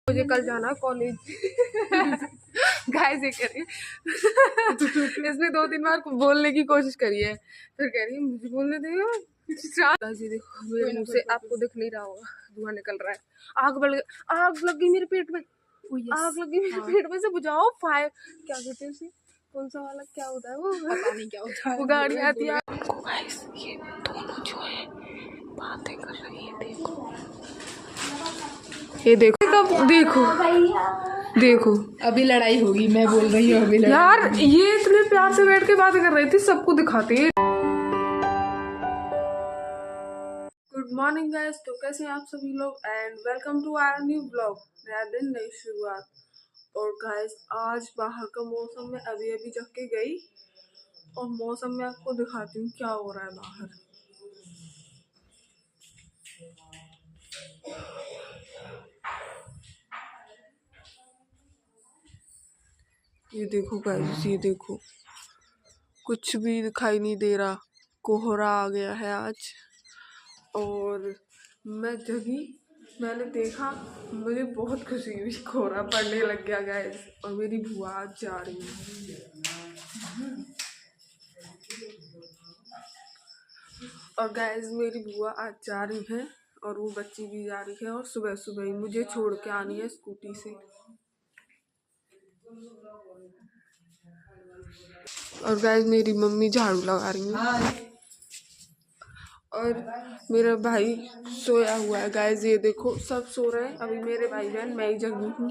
मुझे कल जाना कॉलेज। गाइस ये कह रही इसने 2-3 बार बोलने की कोशिश करी है, फिर कह रही है मुझे बोलने देगा। ये देखो मेरे मुंह से आपको दिख नहीं रहा होगा, धुआं निकल रहा है। आग लग गई मेरे पेट में। आग लगी मेरे पेट में से बुझाओ। फायर क्या कहते हैं उसे, कौन सा वाला क्या होता है वो, पता नहीं क्या होता है, वो गाड़ी आती है। गाइस ये दोनों जो है बातें कर रही है, देखो ये देखो, तब देखो देखो अभी लड़ाई होगी, मैं बोल रही हूँ अभी लड़ाई यार होगी। ये इतने प्यार से बैठ के बातें कर रही थी, सबको दिखाते हैं। गुड मॉर्निंग गाइस, तो कैसे हैं आप सभी लोग and welcome to our new blog, नया दिन नई शुरुआत। और गाइस आज बाहर का मौसम में अभी अभी जग के गई और मौसम में आपको दिखाती हूँ क्या हो रहा है बाहर। ये देखो गाइस, ये देखो कुछ भी दिखाई नहीं दे रहा, कोहरा आ गया है आज। और मैं जगी, मैंने देखा, मुझे बहुत खुशी हुई, कोहरा पड़ने लग गया गाइस। और मेरी बुआ आज जा रही है, और गाइस मेरी बुआ आज जा रही है और वो बच्ची भी जा रही है, और सुबह सुबह ही मुझे छोड़ के आनी है स्कूटी से। और गाइस मेरी मम्मी झाड़ू लगा रही है और मेरा भाई सोया हुआ है। गाइस ये देखो सब सो रहे हैं अभी, मेरे भाई बहन, मैं ही जगी हूँ।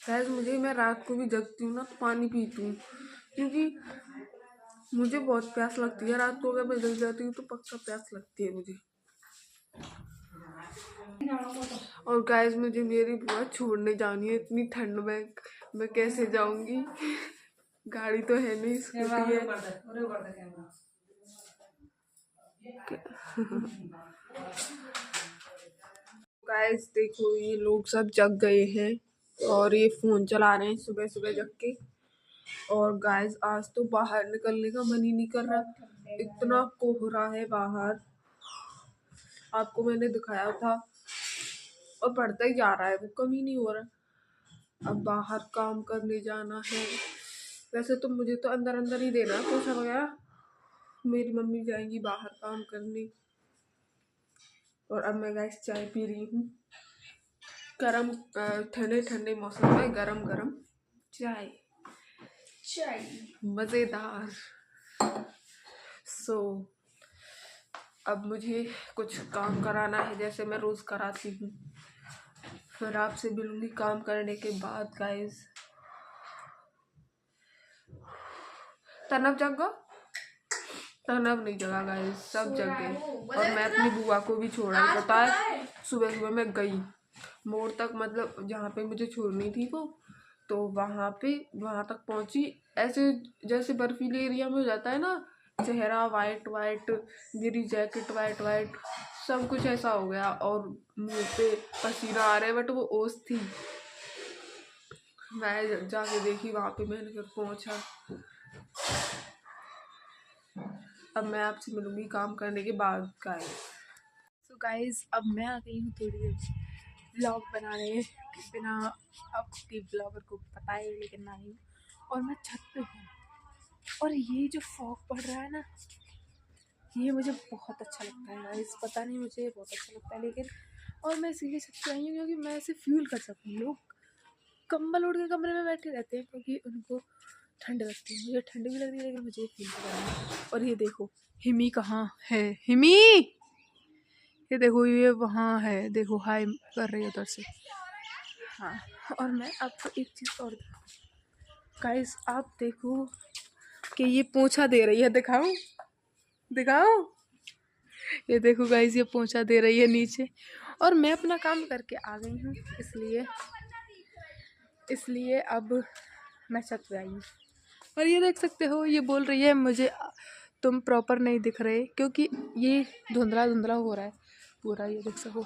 गाइस मैं रात को भी जगती हूँ ना तो पानी पीती हूँ, क्योंकि मुझे बहुत प्यास लगती है रात को। अगर मैं जग जाती हूँ तो पक्का प्यास लगती है मुझे। और गाइस मुझे मेरी बुआ छोड़ने जानी है इतनी ठंड में, मैं कैसे जाऊंगी, गाड़ी तो है नहीं, स्कूटी है। गाइस देखो ये लोग सब जग गए हैं और ये फोन चला रहे हैं सुबह सुबह जग के। और गाइस आज तो बाहर निकलने का मन ही नहीं कर रहा, इतना कोहरा है बाहर, आपको मैंने दिखाया था, और बढ़ता ही जा रहा है, वो कम ही नहीं हो रहा। अब बाहर काम करने जाना है, वैसे तो मुझे तो अंदर अंदर ही देना है पोछा वगैरह, मेरी मम्मी जाएंगी बाहर काम करने। और अब मैं गाइस चाय पी रही हूँ, गरम ठंडे ठंडे मौसम में गरम गरम चाय मज़ेदार। अब मुझे कुछ काम कराना है, जैसे मैं रोज़ कराती हूँ। फिर आपसे मिलूंगी काम करने के बाद गाइस। तनव जगो, तनव नहीं जगा गाइस, सब जग गए। और मैं अपनी बुआ को भी छोड़ा, पता है सुबह सुबह मैं गई मोड़ तक, मतलब जहाँ पे मुझे छोड़नी थी वो, तो वहाँ तक पहुँची। ऐसे जैसे बर्फीले एरिया में हो जाता है ना, चेहरा वाइट वाइट, मेरी जैकेट वाइट वाइट, सब कुछ ऐसा हो गया, और मुँह पे पसीना आ रहा है, बट वो ओस थी। मैं जाके देखी वहाँ पे, मैंने फिर पहुँचा। अब मैं आपसे मिलूंगी काम करने के बाद गाइस। तो गाइज अब मैं आ गई हूँ थोड़ी देर ब्लॉग बनाने, बिना आपके ब्लॉगर को पता है, लेकिन मैं आई हूँ और मैं छत पे हूँ। और ये जो फॉग पड़ रहा है ना, ये मुझे बहुत अच्छा लगता है गाइस, पता नहीं मुझे ये बहुत अच्छा लगता है। लेकिन और मैं इसीलिए छत पे आई हूँ क्योंकि मैं इसे फील कर सकूँ। लोग कंबल ओढ़ के कमरे में बैठे रहते हैं क्योंकि उनको ठंड लगती है, मुझे ठंड भी लग रही है, लेकिन मुझे फील करना है। और ये देखो हिमी कहाँ है, हिमी ये देखो, ये वहाँ है, देखो हाय कर रही है उधर से। हाँ, और मैं आपको एक चीज़ और गाइस, आप देखो कि ये पोंछा दे रही है, दिखाऊं दिखाओ, ये देखो गाइस ये पोंछा दे रही है नीचे। और मैं अपना काम करके आ गई हूँ, इसलिए अब मैं छत पे आई हूँ। और ये देख सकते हो, ये बोल रही है मुझे तुम प्रॉपर नहीं दिख रहे, क्योंकि ये धुंधला धुंधला हो रहा है पूरा, ये देख सको।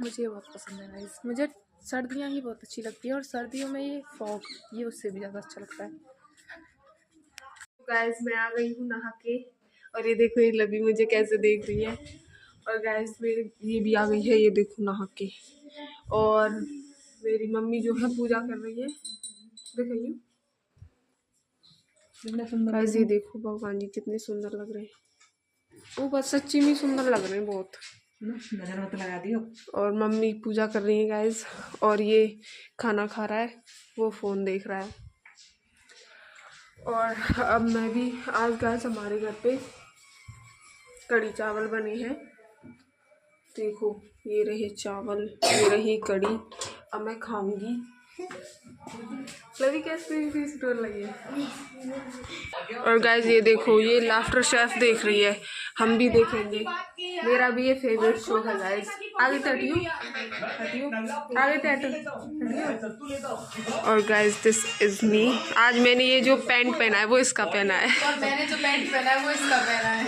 मुझे बहुत पसंद है गाइस, मुझे सर्दियाँ ही बहुत अच्छी लगती है, और सर्दियों में ये फॉग, ये उससे भी ज़्यादा अच्छा लगता है। गाइस मैं आ गई हूँ नहा के, और ये देखो ये लवी मुझे कैसे देख रही है। और गाइस मेरी ये भी आ गई है, ये देखो नहा के। और मेरी मम्मी जो है पूजा कर रही है, दिखाइए गाइस। ये देखो भगवान जी कितने सुंदर लग रहे हैं, वो बस सच्ची में सुंदर लग रहे हैं बहुत। नजर मत लगा दियो। और मम्मी पूजा कर रही है गाइस, और ये खाना खा रहा है, वो फोन देख रहा है। और अब मैं भी आज गाइस हमारे घर पे कढ़ी चावल बने हैं। देखो ये रहे चावल, ये रही कढ़ी, अब मैं खाऊंगी। लवी कैसे लगी है। और गाइस ये देखो ये लाफ्टर शेफ देख रही है, हम भी देखेंगे, मेरा भी ये फेवरेट शो है गाइस। आगे टटियो आगे टटियो। और गाइस दिस इज मी। आज मैंने ये जो पैंट पहना है वो इसका पहना है, और मैंने जो पैंट पहना है वो इसका पहना है।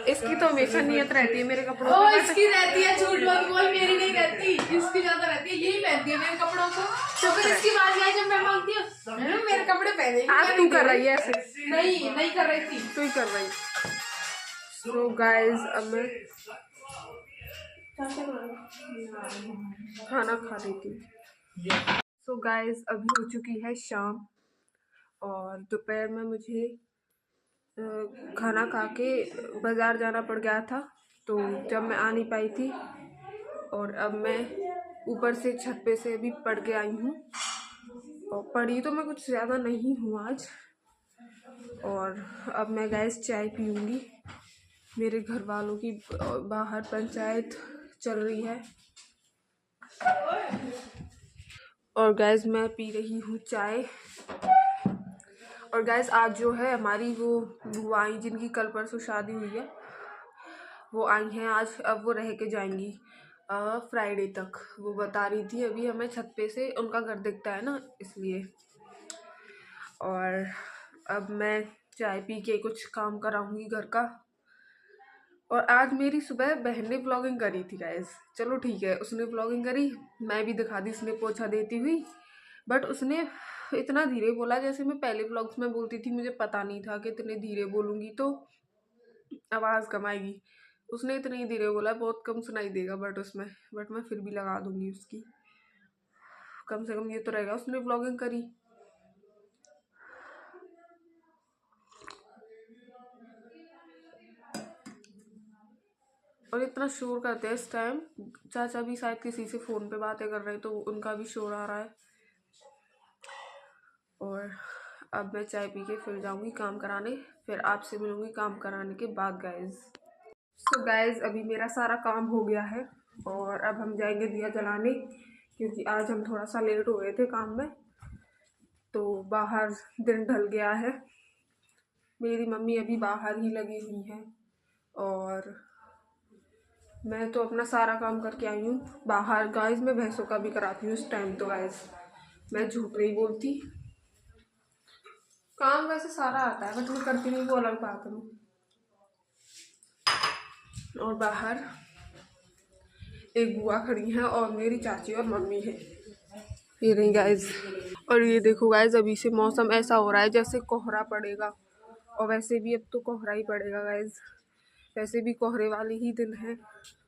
इसकी तो हमेशा नियत रहती है मेरे कपड़ों ओ पे। इसकी रहती है, झूठ मत बोल, मेरी नहीं रहती, इसकी ज्यादा रहती है, यही पहनती है मेरे कपड़ों को। तो फिर इसकी बात है जब मैं मांगती हूँ मेरे कपड़े पहने। आज तू कर रही है ऐसे? नहीं कर रही थी, तू ही कर रही। सो गाइस अब मैं खाना खा लेती हूँ। सो गाइस अभी हो चुकी है शाम, और दोपहर में मुझे खाना खा के बाज़ार जाना पड़ गया था, तो जब मैं आ नहीं पाई थी। और अब मैं ऊपर से छत पे से अभी पढ़ के आई हूँ, और पढ़ी तो मैं कुछ ज़्यादा नहीं हूँ आज। और अब मैं गैस चाय पीऊँगी। मेरे घर वालों की बाहर पंचायत चल रही है, और गैस मैं पी रही हूँ चाय। और गैस आज जो है हमारी वो बुआ आई जिनकी कल परसों शादी हुई है, वो आई हैं आज। अब वो रह के जाएंगी फ्राइडे तक, वो बता रही थी। अभी हमें छत पे से उनका घर दिखता है ना, इसलिए। और अब मैं चाय पी के कुछ काम कराऊंगी घर का। और आज मेरी सुबह बहन ने व्लॉगिंग करी थी गाइस। चलो ठीक है, उसने व्लॉगिंग करी, मैं भी दिखा दी उसने पोछा देती हुई। बट उसने इतना धीरे बोला, जैसे मैं पहले व्लॉग्स में बोलती थी, मुझे पता नहीं था कि इतने धीरे बोलूँगी तो आवाज़ कम आएगी। उसने इतनी धीरे बोला, बहुत कम सुनाई देगा बट मैं फिर भी लगा दूँगी उसकी, कम से कम ये तो रहेगा उसने व्लॉगिंग करी। और इतना शोर करते हैं इस टाइम, चाचा भी शायद किसी से फ़ोन पे बातें कर रहे हैं, तो उनका भी शोर आ रहा है। और अब मैं चाय पी के फिर जाऊंगी काम कराने, फिर आपसे मिलूंगी काम कराने के बाद गाइज। सो गाइज अभी मेरा सारा काम हो गया है, और अब हम जाएंगे दिया जलाने, क्योंकि आज हम थोड़ा सा लेट हो गए थे काम में, तो बाहर दिन ढल गया है। मेरी मम्मी अभी बाहर ही लगी हुई हैं, और मैं तो अपना सारा काम करके आई हूँ बाहर। गाइस मैं भैंसों का भी कराती हूँ इस टाइम, तो गाइस मैं झूठ नहीं बोलती। काम वैसे सारा आता है, बट मैं करती नहीं, वो अलग बात है। और बाहर एक बुआ खड़ी है, और मेरी चाची और मम्मी है, ये रही गाइस। और ये देखो गाइस, अभी से मौसम ऐसा हो रहा है जैसे कोहरा पड़ेगा, और वैसे भी अब तो कोहरा ही पड़ेगा गाइस, वैसे भी कोहरे वाले ही दिन है।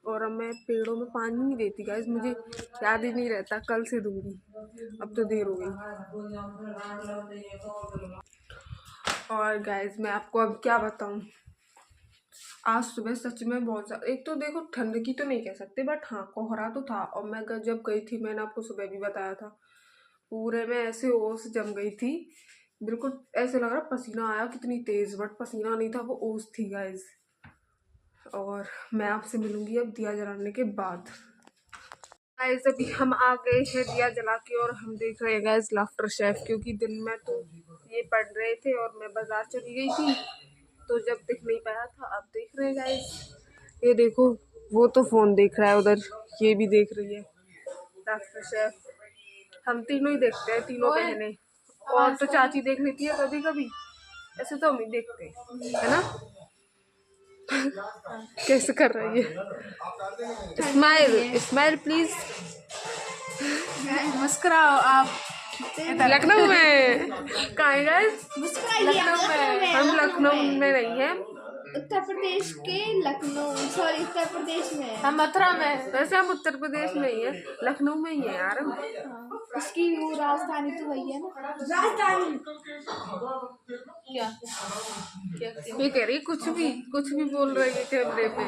और अब मैं पेड़ों में पानी नहीं देती गाइस, मुझे याद ही नहीं रहता, कल से दूंगी, अब तो देर हो गई। और गाइस मैं आपको अब क्या बताऊं, आज सुबह सच में बहुत ज़्यादा, एक तो देखो ठंड की तो नहीं कह सकते, बट हाँ कोहरा तो था। और मैं जब गई थी, मैंने आपको सुबह भी बताया था, पूरे में ऐसे ओस जम गई थी, बिल्कुल ऐसे लग रहा पसीना आया कितनी तेज़, बट पसीना नहीं था, वो ओस थी गाइस। और मैं आपसे मिलूंगी अब दिया जलाने के बाद। गाइस अभी हम आ गए हैं दिया जला के, और हम देख रहे हैं गाइस लाफ्टर शेफ, क्योंकि दिन में तो ये पढ़ रहे थे और मैं बाजार चली गई थी, तो जब दिख नहीं पाया था। अब देख रहे हैं गाइस, ये देखो वो तो फोन देख रहा है उधर, ये भी देख रही है लाफ्टर शेफ। हम तीनों ही देखते हैं, तीनों बहनें, और तो चाची देख लेती है कभी कभी, ऐसे तो हम ही देखते हैं, है ना। कैसे कर रही है, स्माइल स्माइल प्लीज, मुस्कुराओ आप। लखनऊ में कहाँ है गाइस? लखनऊ में। हम लखनऊ में नहीं है, उत्तर प्रदेश के लखनऊ, सॉरी उत्तर प्रदेश में। हम मथुरा में। वैसे हम उत्तर प्रदेश में ही है, लखनऊ में ही है यार हम। उसकी वो राजधानी तो वही है ना, राजधानी। क्या ये कह रही कुछ भी बोल रही है कैमरे पे।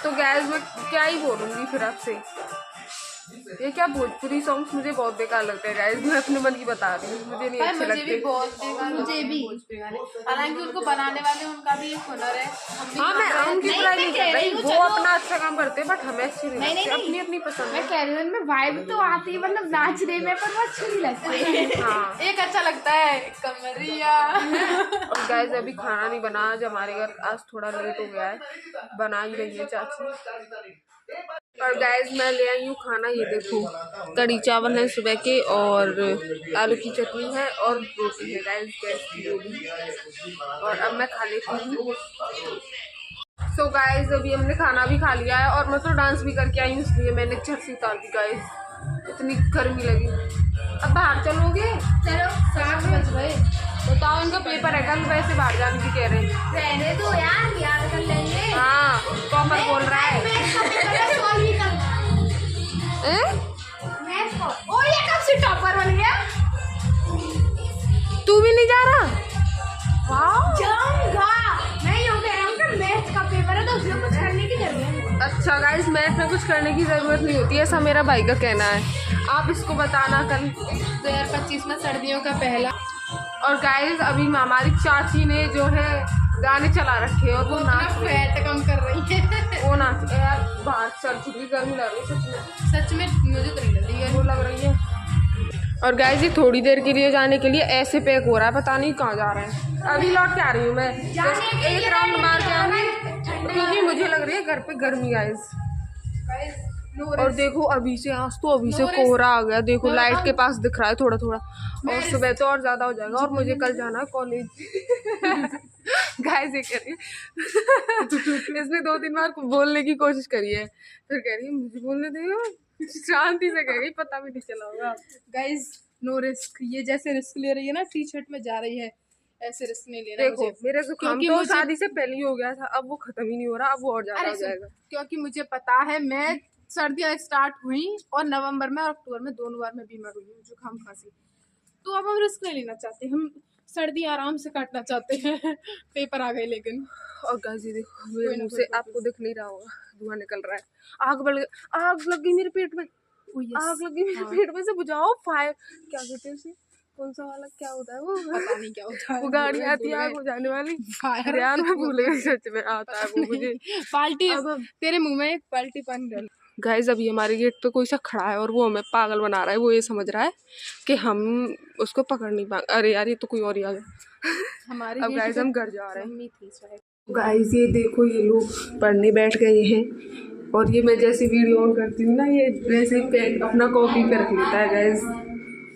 तो गैस में क्या ही बोलूंगी फिर आपसे। ये क्या भोजपुरी सॉन्ग्स मुझे बहुत बेकार लगते हैं गाइस, मैं अपने मन की बता रही हूँ, मुझे नहीं अच्छे मुझे लगते। भी बहुत बेकार, मुझे भी भोजपुरी गाने। हालांकि उनको बनाने वाले उनका भी एक हुनर है। हाँ, मैं उनकी बुराई नहीं कर रही, वो अपना अच्छा काम करते हैं, बट हमें अच्छी नहीं लगती, अपनी अपनी पसंद है। मैं कह रही हूँ उनमें वाइब तो आती है, मतलब नाचने में, पर वो अच्छी नहीं लगती। हाँ, एक अच्छा लगता है कमरिया। और गाइस अभी खाना नहीं बना, आज हमारे घर आज थोड़ा लेट हो गया है, बना ही रही है चाची। और गाइस मैं ले आई हूँ खाना, ये देखो कढ़ी चावल है सुबह के, और आलू की चटनी है, और रोटी है गाइस गैस की वो भी। और अब मैं खा लेती हूँ। सो गाइस अभी हमने खाना भी खा लिया है, और मैं तो डांस भी करके आई हूँ, इसलिए मैंने छत से उतार दी गाइस, इतनी गर्मी लगी। अब बाहर चलोगे? चलो 7 बज गए। बताओ, इनका पेपर है कल, वैसे बाहर जाने की कह रहे हैं। रहने दो यार, याद कर लेंगे। हाँ, कॉपर बोल रहा है। ओ ये कब से टॉपर बन गया? तू भी नहीं जा रहा? जाऊंगा। मैं यूँ कह रहा हूँ कि मैथ का पेपर है तो उसमें कुछ करने की जरूरत है। अच्छा गाइस, मैथ में कुछ करने की जरूरत नहीं होती है, ऐसा मेरा भाई का कहना है। आप इसको बताना कल। 2025 में सर्दियों का पहला। और गाइस अभी हमारी चाची ने जो है गाने चला रखे हैं, और वो नाच रही है। फैट कम कर रही है। वो नाच यार, बाहर चल चुकी, गर्मी लग रही है सच में। मुझे तो नहीं लग रही है। वो लग रही है। और गाइस ये थोड़ी देर के लिए जाने के लिए ऐसे पैक हो रहा है, पता नहीं कहाँ जा रहे हैं। अभी लौट के आ रही हूँ मैं, एक राउंड मार के आऊंगी, क्योंकि मुझे लग रही है घर पे गर्मी गाइस। और देखो अभी से कोहरा आ गया, देखो लाइट के पास दिख रहा है थोड़ा थोड़ा, और सुबह तो और ज्यादा हो जाएगा, और मुझे कल जाना है कॉलेज। गाइस ये कह रही है इसने 2-3 बार बोलने की कोशिश करी है, फिर कह रही है मुझे बोलने देगा, शांति से कह रही, पता भी नहीं चला होगा। गाइस नो रिस्क, ये जैसे रिस्क ले रही है ना, टी शर्ट में जा रही है, ऐसे रिस्क नहीं लेना। देखो मुझे मेरे जुकाम तो शादी से पहले ही हो गया था, अब वो खत्म ही नहीं हो रहा, अब वो और ज्यादा हो जाएगा। क्योंकि मुझे पता है, मैं सर्दियाँ स्टार्ट हुई और नवंबर में और अक्टूबर में दोनों बार मैं बीमार हुई हूँ, जुकाम खांसी। तो अब हम रिस्क नहीं लेना चाहते, हम सर्दी आराम से काटना चाहते हैं। पेपर आ गए लेकिन। और गाइस ये देखो मेरे मुंह से, आपको दिख नहीं रहा होगा, धुआं निकल रहा है। आग लग गई मेरे पेट में, आग लगी मेरे पेट में, से बुझाओ फायर, क्या कहते हैं उसे, कौन सा वाला क्या होता है वो, पता नहीं क्या होता है, वो गाड़ी आती है आग हो जाने वाली, फायर। यार मैं भूल गई, सच में आता है वो मुझे। पाल्टी तेरे मुंह में एक पाल्टी पानी डाल। गाइस अभी हमारे गेट पे कोई सा खड़ा है, और वो हमें पागल बना रहा है, वो ये समझ रहा है कि हम उसको पकड़ नहीं पाएंगे। अरे यार ये तो कोई और ही आ गया। हमारे अब गाइस हम घर जा रहे हैं। मम्मी थी शायद। गाइस ये देखो ये लोग पढ़ने बैठ गए हैं, और ये मैं जैसे वीडियो ऑन करती हूँ ना, ये वैसे ही पेन अपना कॉपी पे रख लेता है गाइस,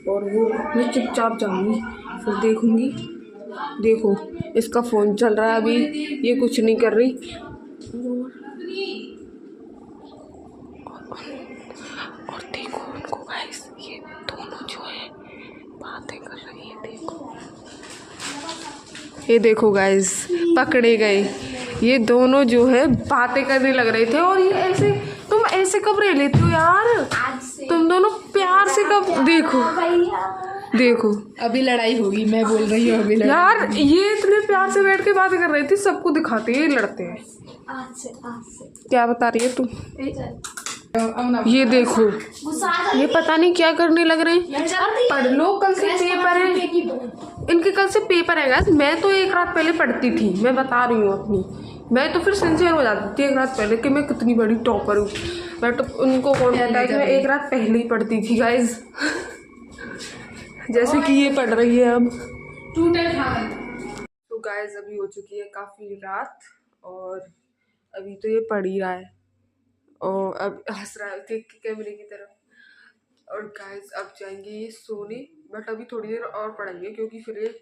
और वो मैं चुपचाप जाऊँगी फिर देखूँगी। देखो इसका फ़ोन चल रहा है अभी, ये कुछ नहीं कर रही, और देखो उनको गाइस, ये दोनों जो है बातें कर रही है, देखो ये देखो गाइस पकड़े गए, ये दोनों जो है बातें करने लग रहे थे। और ये ऐसे, तुम ऐसे कब रह लेते हो यार, तुम दोनों प्यार से कब, देखो अभी लड़ाई होगी, मैं बोल रही हूँ अभी लड़ाई। यार ये इतने प्यार से बैठ के बातें कर रही थी, सबको दिखाते हैं लड़ते हैं। क्या बता रही है तू? ये देखो ये पता नहीं क्या करने लग रहे हैं। पढ़ लो, कल से पेपर है इनके, कल से पेपर है गाइस। मैं तो एक रात पहले पढ़ती थी, मैं बता रही हूँ अपनी, मैं तो फिर सिंसियर हो जाती थी एक रात पहले कि मैं कितनी बड़ी टॉपर हूँ। मैं तो उनको कौन कहता है कि मैं एक रात पहले ही पढ़ती थी गाइस। जैसे कि ये पढ़ रही है अब। तो गाइस अभी हो चुकी है काफ़ी रात, और अभी तो ये पढ़ ही रहा है, और अब हंस रहा है देख के कैमरे की तरफ। और गाइस अब जाएंगे ये सोने, बट अभी थोड़ी देर और पढ़ेंगे, क्योंकि फिर ये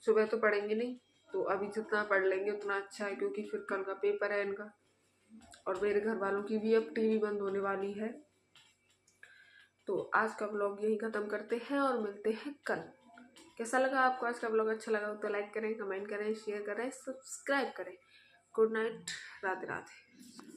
सुबह तो पढ़ेंगे नहीं, तो अभी जितना पढ़ लेंगे उतना अच्छा है, क्योंकि फिर कल का पेपर है इनका। और मेरे घर वालों की भी अब टीवी बंद होने वाली है, तो आज का ब्लॉग यही ख़त्म करते हैं और मिलते हैं कल। कैसा लगा आपको आज का ब्लॉग? अच्छा लगा तो लाइक करें, कमेंट करें, शेयर करें, सब्सक्राइब करें। Good night, Radhe Radhe.